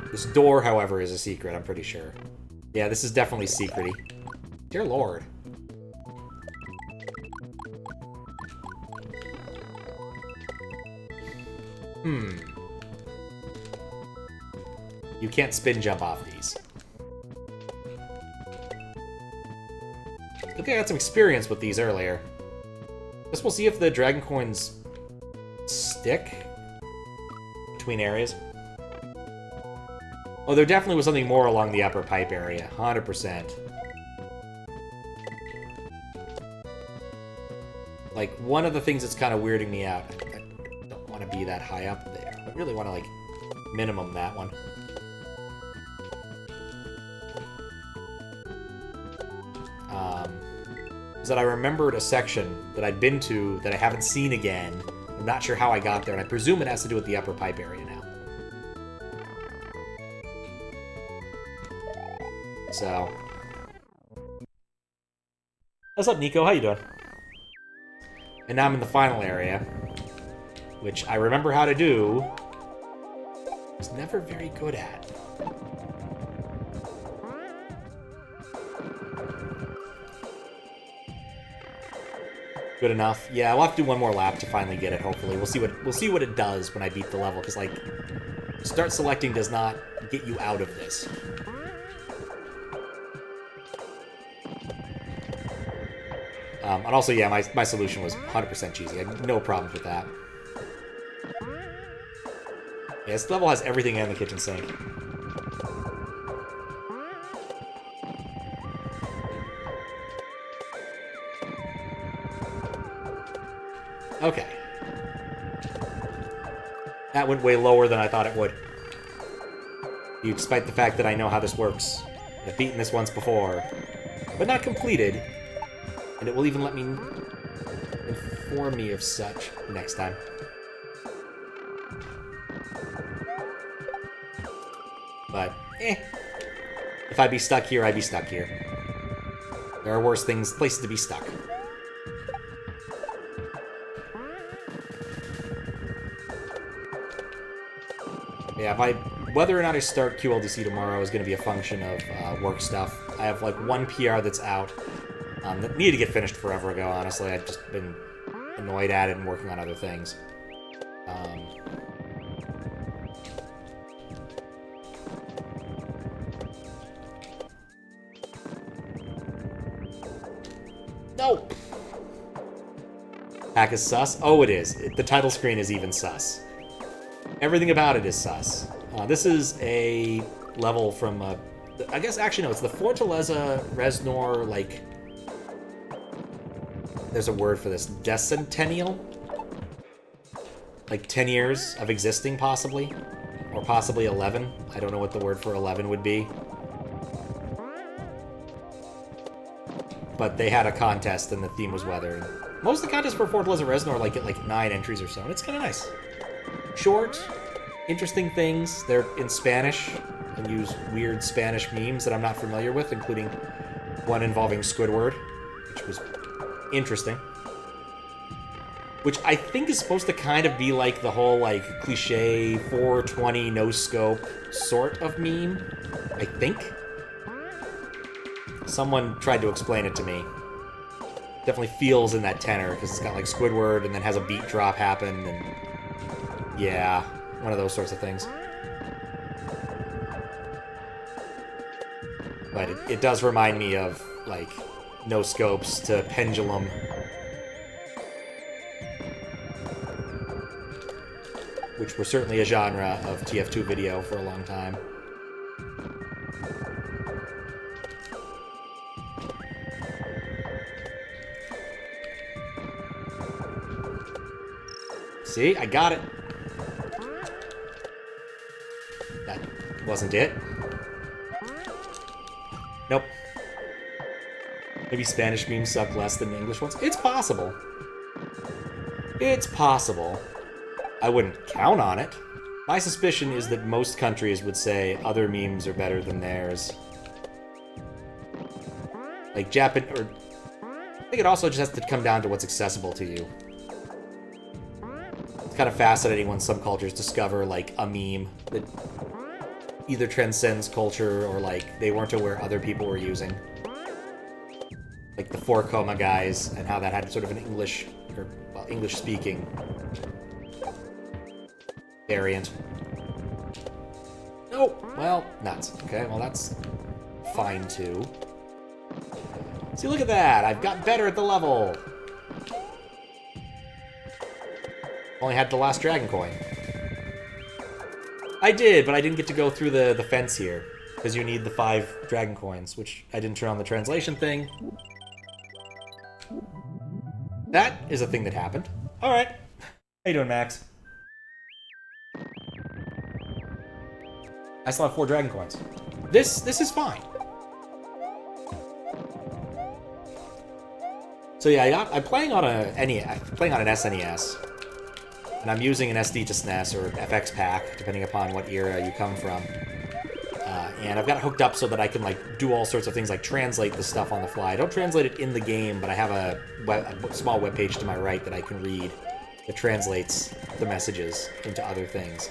This door, however, is a secret, I'm pretty sure. Yeah, this is definitely secret-y. Dear Lord. You can't spin jump off these. Okay, I got some experience with these earlier. Guess we'll see if the dragon coins stick between areas. Oh, there definitely was something more along the upper pipe area. 100%. Like, one of the things that's kind of weirding me out. I don't want to be that high up there. I really want to, like, minimum that one. Is that I remembered a section that I'd been to that I haven't seen again. I'm not sure how I got there, and I presume it has to do with the upper pipe area now. So, what's up, Nico? How you doing? And now I'm in the final area, which I remember how to do. Was never very good at. Good enough. Yeah, we'll have to do one more lap to finally get it. Hopefully, we'll see what it does when I beat the level. Because like, start selecting does not get you out of this. And also, yeah, my solution was 100% cheesy. I had no problems with that. Yeah, this level has everything in the kitchen sink. Okay. That went way lower than I thought it would. Despite the fact that I know how this works. I've beaten this once before. But not completed. And it will even let me inform me of such next time. But, if I'd be stuck here, I'd be stuck here. There are worse places to be stuck. Yeah, whether or not I start QLDC tomorrow is going to be a function of work stuff. I have, like, one PR that's out that needed to get finished forever ago, honestly. I've just been annoyed at it and working on other things. No! Hack is sus? Oh, it is. The title screen is even sus. Everything about it is sus. This is a level from, I guess, actually, no, it's the Fortaleza Reznor, like, there's a word for this, decennial? like 10 years of existing, possibly. Or possibly 11. I don't know what the word for 11 would be. But they had a contest, and the theme was weather. And most of the contests for Fortaleza Reznor like get like 9 entries or so, and it's kind of nice. Short, interesting things. They're in Spanish, and use weird Spanish memes that I'm not familiar with, including one involving Squidward, which was interesting. Which I think is supposed to kind of be like the whole, like, cliche 420 no-scope sort of meme, I think. Someone tried to explain it to me. Definitely feels in that tenor, because it's got, like, Squidward, and then has a beat drop happen, and... yeah, one of those sorts of things. But it does remind me of, like, no-scopes to pendulum. Which were certainly a genre of TF2 video for a long time. See? I got it. That wasn't it. Nope. Maybe Spanish memes suck less than English ones? It's possible. It's possible. I wouldn't count on it. My suspicion is that most countries would say other memes are better than theirs. Like Japan, or... I think it also just has to come down to what's accessible to you. It's kind of fascinating when some cultures discover, like, a meme that either transcends culture or, like, they weren't aware other people were using. Like the 4 guys, and how that had sort of an English, or, well, English-speaking variant. Oh, well, nuts. Okay, well, that's fine, too. See, look at that! I've got better at the level! Only had the last dragon coin. I did, but I didn't get to go through the fence here, because you need the 5 dragon coins, which I didn't turn on the translation thing. That is a thing that happened. Alright. How you doing, Max? I still have 4 dragon coins. This is fine. So yeah, I'm playing on an SNES, and I'm using an SD to SNES or FX pack, depending upon what era you come from. And I've got it hooked up so that I can, like, do all sorts of things, like translate the stuff on the fly. I don't translate it in the game, but I have a small web page to my right that I can read that translates the messages into other things.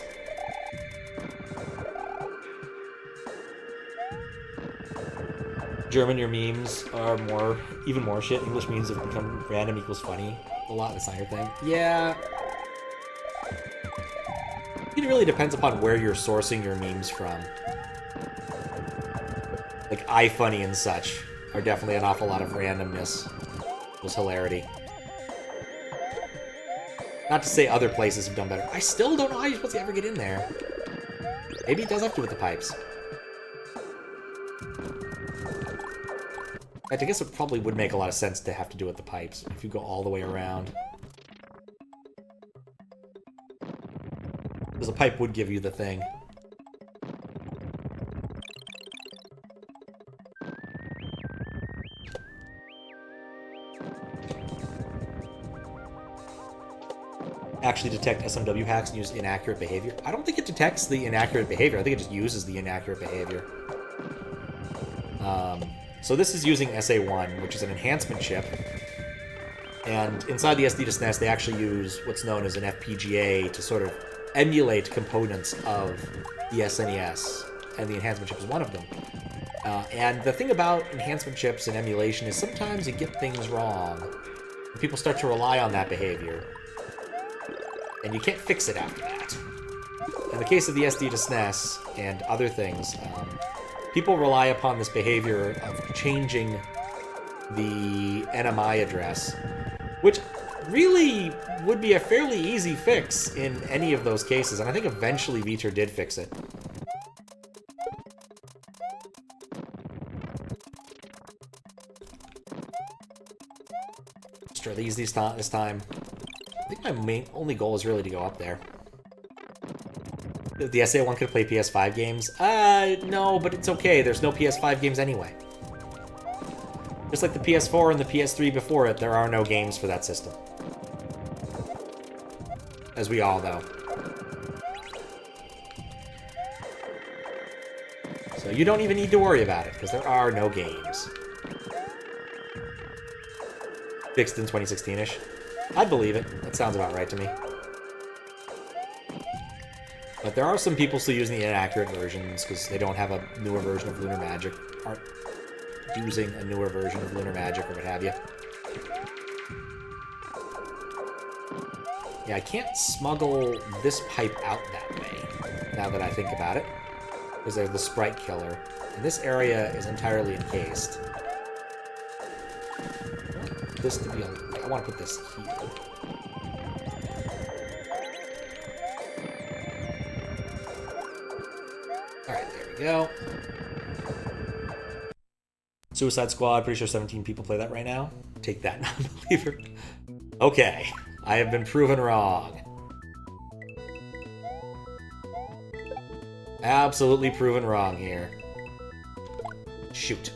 German, your memes are even more shit. English memes have become random equals funny a lot. That's not your thing. Yeah. It really depends upon where you're sourcing your memes from. Like iFunny and such are definitely an awful lot of randomness. Was hilarity. Not to say other places have done better. I still don't know how you're supposed to ever get in there. Maybe it does have to do with the pipes. I guess it probably would make a lot of sense to have to do with the pipes if you go all the way around. Because a pipe would give you the thing. Actually detect SMW hacks and use inaccurate behavior. I don't think it detects the inaccurate behavior. I think it just uses the inaccurate behavior. So this is using SA1, which is an enhancement chip. And inside the SD to SNES, they actually use what's known as an FPGA to sort of emulate components of the SNES. And the enhancement chip is one of them. And the thing about enhancement chips and emulation is sometimes you get things wrong. And people start to rely on that behavior. And you can't fix it after that. In the case of the SD to SNES and other things, people rely upon this behavior of changing the NMI address, which really would be a fairly easy fix in any of those cases, and I think eventually Viter did fix it. Let's try these this time. think my only goal is really to go up there. The SA1 could play PS5 games? No, but it's okay. There's no PS5 games anyway. Just like the PS4 and the PS3 before it, there are no games for that system. As we all know. So you don't even need to worry about it, because there are no games. Fixed in 2016-ish. I'd believe it. That sounds about right to me. But there are some people still using the inaccurate versions because they don't have a newer version of Lunar Magic. Aren't using a newer version of Lunar Magic or what have you. Yeah, I can't smuggle this pipe out that way, now that I think about it. Because there's the sprite killer. And this area is entirely encased. I want this to be I want to put this here. Alright, there we go. Suicide Squad, pretty sure 17 people play that right now. Take that, non-believer. Okay, I have been proven wrong. Absolutely proven wrong here. Shoot.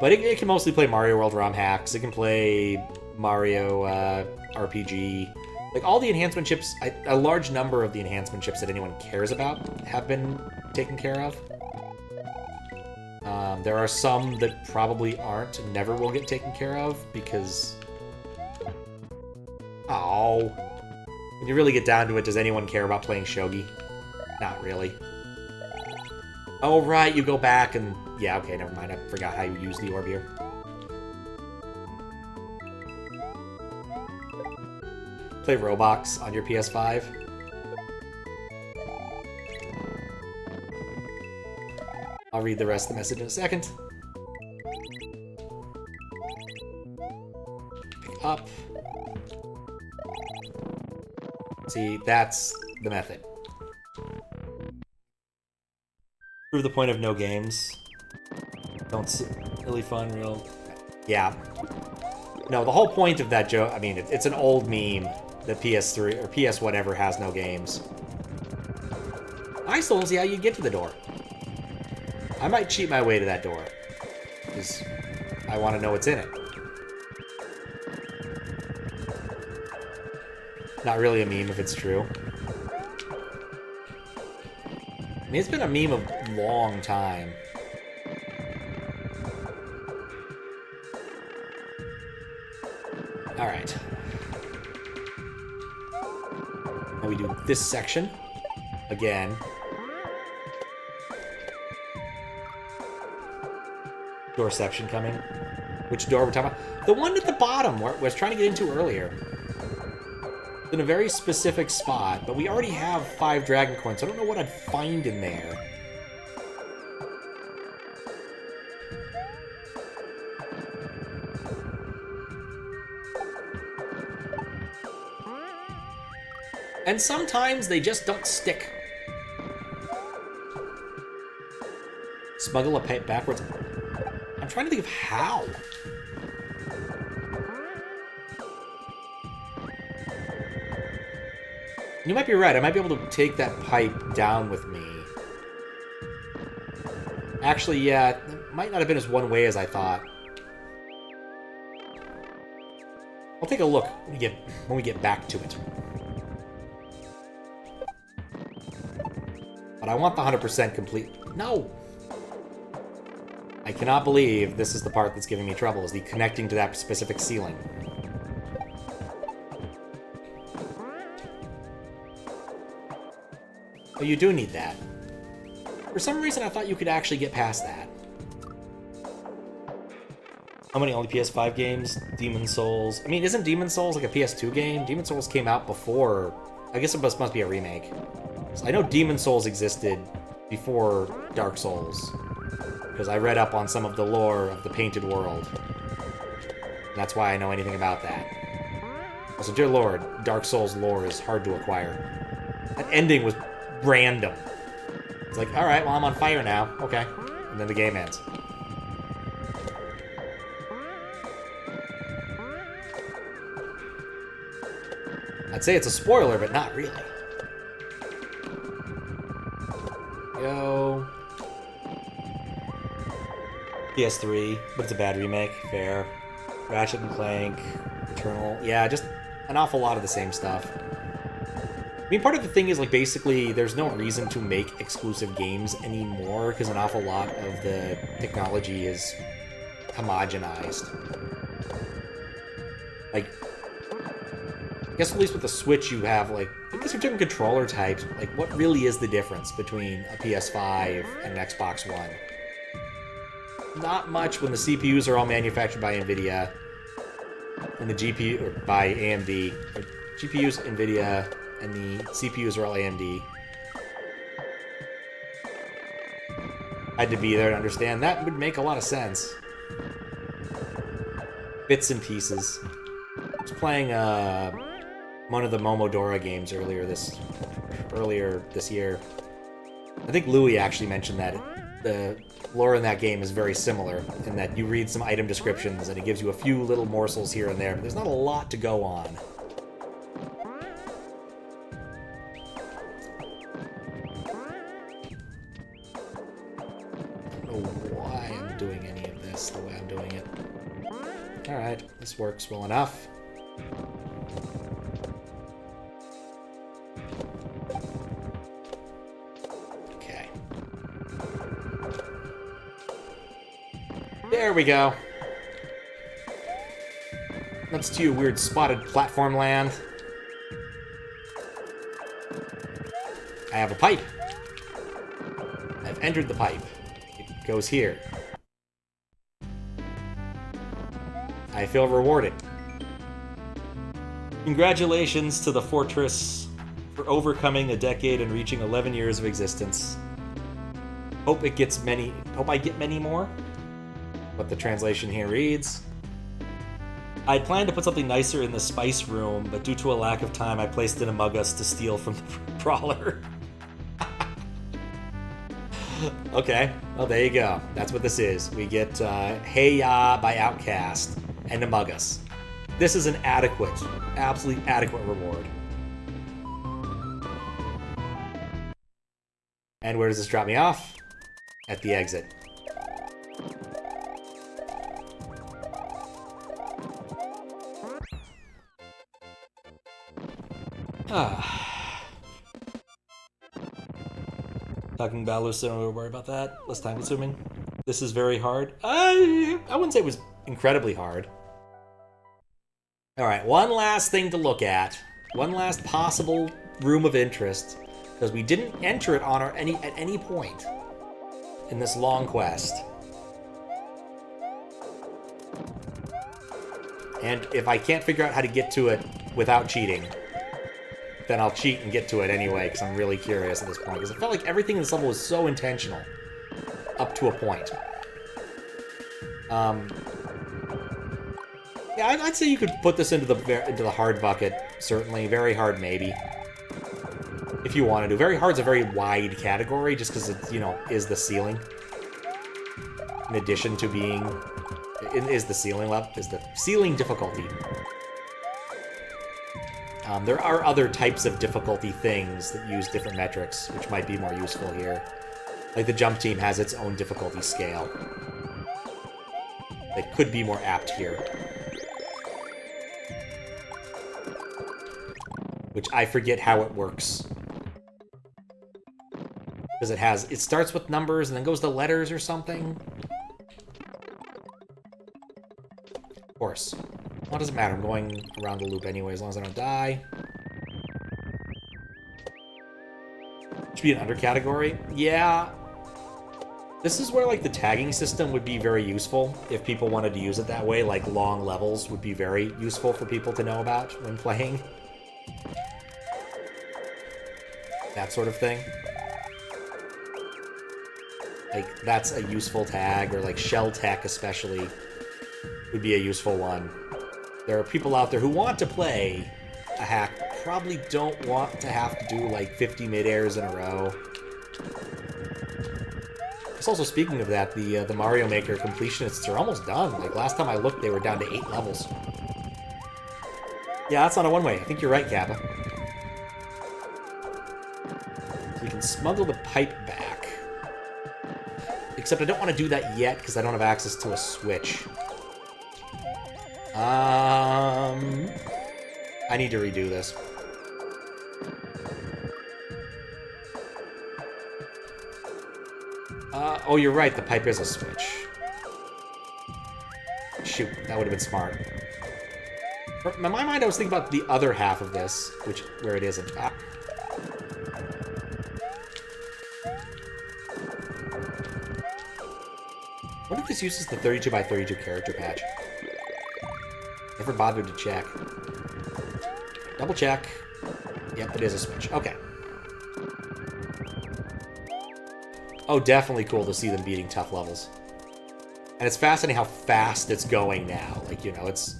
But it can mostly play Mario World ROM hacks. It can play Mario RPG. Like, all the enhancement chips, a large number of the enhancement chips that anyone cares about have been taken care of. There are some that probably aren't and never will get taken care of because... Oh. When you really get down to it, does anyone care about playing Shogi? Not really. Oh, right, you go back and... Yeah, okay, never mind. I forgot how you use the orb here. Play Roblox on your PS5. I'll read the rest of the message in a second. Pick up. See, that's the method. Prove the point of no games. Don't really fun, real... Yeah. No, the whole point of that joke... I mean, it's an old meme that PS3 or PS whatever has no games. I still don't see how you get to the door. I might cheat my way to that door. Because I want to know what's in it. Not really a meme if it's true. I mean, it's been a meme a long time. Alright. Now we do this section. Again. Doorception coming. Which door we're talking about? The one at the bottom, where I was trying to get into earlier. In a very specific spot, but we already have 5 dragon coins, so I don't know what I'd find in there. And sometimes they just don't stick. Smuggle a pipe backwards. I'm trying to think of how. You might be right. I might be able to take that pipe down with me. Actually, yeah, it might not have been as one way as I thought. I'll take a look when we get back to it. But I want the 100% complete. No! I cannot believe this is the part that's giving me trouble, is the connecting to that specific ceiling. Oh, you do need that. For some reason, I thought you could actually get past that. How many only PS5 games? Demon Souls. I mean, isn't Demon Souls like a PS2 game? Demon Souls came out before... I guess it must be a remake. So I know Demon Souls existed before Dark Souls. Because I read up on some of the lore of the Painted World. And that's why I know anything about that. Also, dear lord, Dark Souls lore is hard to acquire. That ending was random. It's like, alright, well, I'm on fire now. Okay. And then the game ends. I'd say it's a spoiler, but not really. Go. PS3, but it's a bad remake. Fair. Ratchet and Clank, Eternal. Yeah, just an awful lot of the same stuff. I mean, part of the thing is, like, basically, there's no reason to make exclusive games anymore, because an awful lot of the technology is homogenized. Like, I guess at least with the Switch you have, like, I guess you're different controller types. Like, what really is the difference between a PS5 and an Xbox One? Not much when the CPUs are all manufactured by NVIDIA, and the GPU, or by AMD. Or GPUs, NVIDIA, and the CPUs are all AMD. I had to be there to understand. That would make a lot of sense. Bits and pieces. I was playing one of the Momodora games earlier this year. I think Louis actually mentioned that the lore in that game is very similar, in that you read some item descriptions and it gives you a few little morsels here and there, but there's not a lot to go on. I don't know why I'm doing any of this the way I'm doing it. Alright, this works well enough. There we go. Let's do weird spotted platform land. I have a pipe. I've entered the pipe. It goes here. I feel rewarded. Congratulations to the fortress for overcoming a decade and reaching 11 years of existence. Hope I get many more. What the translation here reads. I'd planned to put something nicer in the spice room, but due to a lack of time, I placed in Among Us to steal from the brawler. Okay, well there you go. That's what this is. We get Hey Ya by Outcast and Among Us. This is an adequate, absolutely adequate reward. And where does this drop me off? At the exit. Talking about Lucid, don't worry about that. Less time consuming. This is very hard. I wouldn't say it was incredibly hard. Alright, one last thing to look at. One last possible room of interest. Because we didn't enter it on at any point in this long quest. And if I can't figure out how to get to it without cheating, then I'll cheat and get to it anyway, because I'm really curious at this point. Because it felt like everything in this level was so intentional. Up to a point. Yeah, I'd say you could put this into the hard bucket, certainly. Very hard, maybe. If you wanted to. Very hard's a very wide category, just because it, is the ceiling. In addition to being... is the ceiling difficulty. There are other types of difficulty things that use different metrics, which might be more useful here. Like the jump team has its own difficulty scale. That could be more apt here. Which I forget how it works. Because it starts with numbers and then goes to letters or something. Of course. Well, it doesn't matter, I'm going around the loop anyway, as long as I don't die. Should be an undercategory? Yeah. This is where, like, the tagging system would be very useful, if people wanted to use it that way. Like, long levels would be very useful for people to know about when playing. That sort of thing. Like, that's a useful tag, or, like, shell tech especially would be a useful one. There are people out there who want to play a hack, but probably don't want to have to do like 50 mid-airs in a row. It's also, speaking of that, the Mario Maker completionists are almost done. Like, last time I looked, they were down to 8 levels. Yeah, that's not a one-way. I think you're right, Kappa. So we can smuggle the pipe back. Except I don't want to do that yet because I don't have access to a switch. I need to redo this. Oh, you're right. The pipe is a switch. Shoot, that would have been smart. In my mind, I was thinking about the other half of this, where it isn't. Ah. What if this uses the 32 by 32 character patch? Never bothered to check. Double check. Yep, it is a switch. Okay. Oh, definitely cool to see them beating tough levels. And it's fascinating how fast it's going now. Like, you know, it's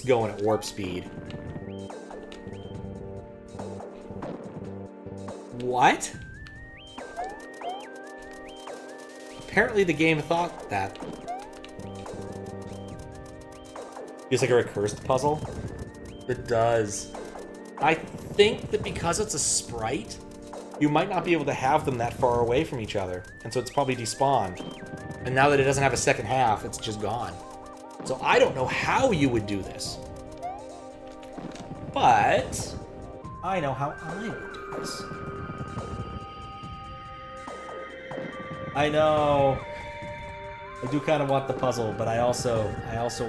going at warp speed. What? Apparently the game thought that. Feels like a recursed puzzle. It does. I think that because it's a sprite, you might not be able to have them that far away from each other. And so it's probably despawned. And now that it doesn't have a second half, it's just gone. So I don't know how you would do this. But I know how I would do this. I know. I do kind of want the puzzle, but I also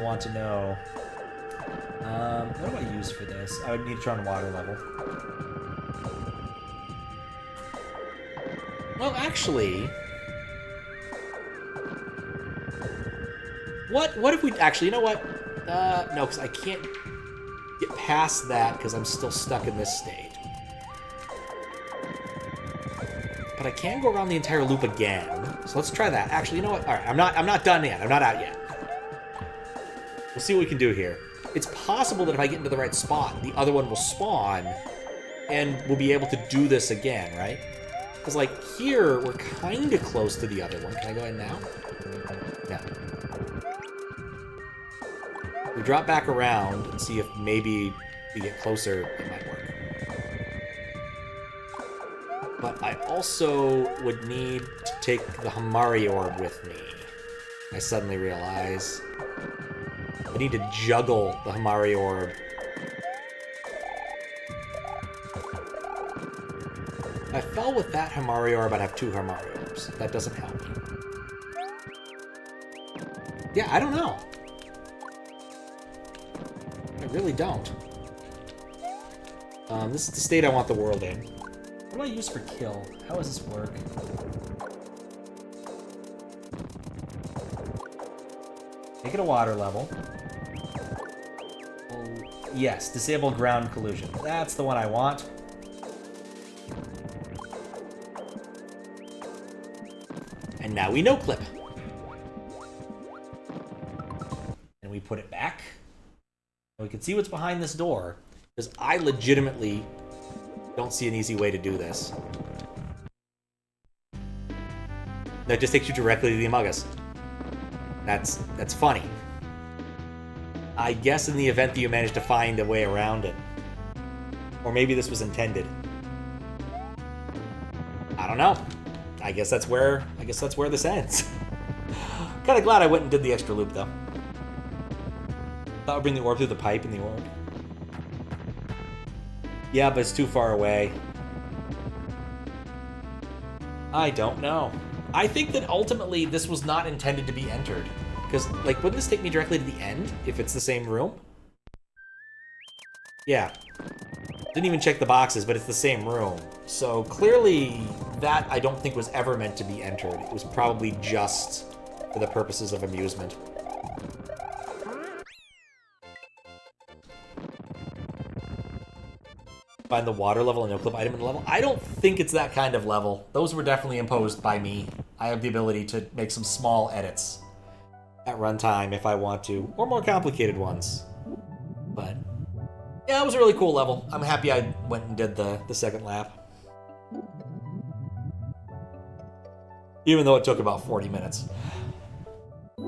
want to know. What do I use for this? I would need to try on water level. Well, actually, what if we actually? You know what? No, because I can't get past that because I'm still stuck in this state. But I can go around the entire loop again. So let's try that. Actually, you know what? All right, I'm not done yet. I'm not out yet. We'll see what we can do here. It's possible that if I get into the right spot, the other one will spawn, and we'll be able to do this again, right? Because, like, here, we're kind of close to the other one. Can I go in now? No. We drop back around and see if maybe we get closer, it might work. But I also would need to take the Hamari orb with me. I suddenly realize I need to juggle the Hamari orb. If I fell with that Hamari orb, I'd have two Hamari orbs. That doesn't help me. Yeah, I don't know. I really don't. This is the state I want the world in. What do I use for kill? How does this work? Make it a water level. Oh, yes, disable ground collision. That's the one I want. And now we no-clip. And we put it back. And we can see what's behind this door. Because I legitimately don't see an easy way to do this. That just takes you directly to the Amogus. That's funny. I guess in the event that you manage to find a way around it. Or maybe this was intended. I don't know. I guess that's where this ends. Kind of glad I went and did the extra loop though. Thought I'd bring the orb through the pipe in the orb. Yeah, but it's too far away. I don't know. I think that ultimately this was not intended to be entered. Because, like, wouldn't this take me directly to the end if it's the same room? Yeah. Didn't even check the boxes, but it's the same room. So clearly that I don't think was ever meant to be entered. It was probably just for the purposes of amusement. Find the water level and no-clip item in the level. I don't think it's that kind of level. Those were definitely imposed by me. I have the ability to make some small edits at runtime if I want to, or more complicated ones. But yeah, it was a really cool level. I'm happy I went and did the second lap. Even though it took about 40 minutes.